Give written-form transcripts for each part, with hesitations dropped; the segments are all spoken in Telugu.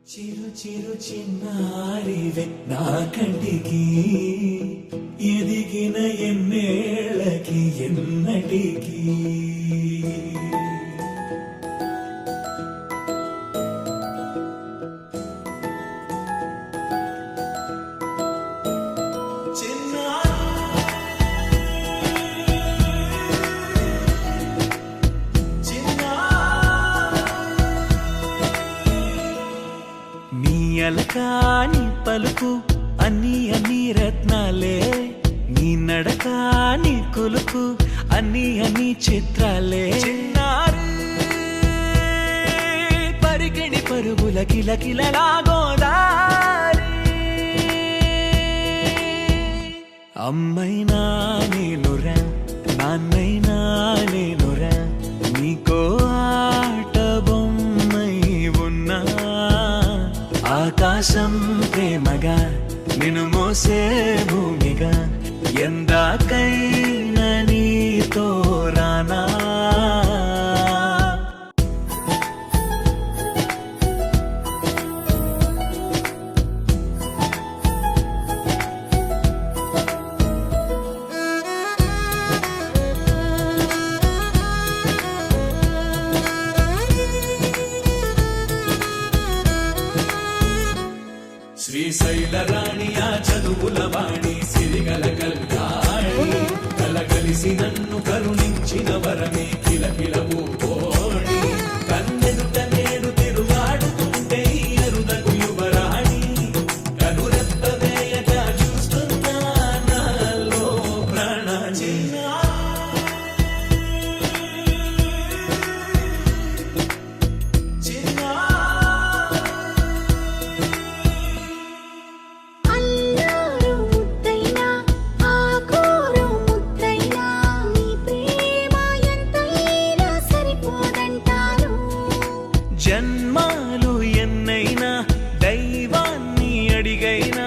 చిరు చిరు చిన్నారివే నా కంటికి ఎదిగిన ఎన్నేళ్ళకి ఎన్నటికి అలకాని పలుకు అన్ని రత్నాలే నీ నడకాని కులుకు అన్ని చిత్రాలే పరికిణి పరుగుల కిలకిలలాగోదారి అమ్మైనా నేనురా నాన్నైనా నేనురా నీకో ఆట బొమ్మై ఉన్నా ఆకాశం ప్రేమగా నిన్ను మోసే భూమిగా ఎందాకైనా నీతో రానా శ్రీశైల రాణియా చదువుల వాణి సిరిగల కల్గాణి కలగలిసి నన్ను కరుణించిన వరమే కిలకిలవు కోణి కన్నెదుట నేను తిరుగాడుతుంటే అరుదగు యువరాణి కనురెప్ప వేయక చూస్తున్నా నాలో ప్రాణ జన్మాలు ఎన్నైనా దైవాన్ని అడిగైనా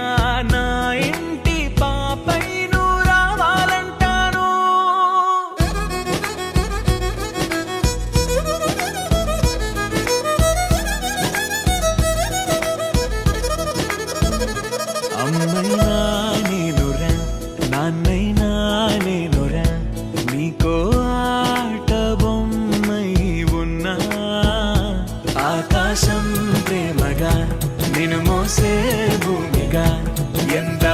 నా ఇంటి పాపై నువ్వు రావాలంటాను అమ్మైనా నేనురా నాన్నైనా నేనురా నీకో ఆట బొమ్మై ఉన్నా ఆకాశం ప్రేమగా నిన్ను మోసే భూమిగా ఎంత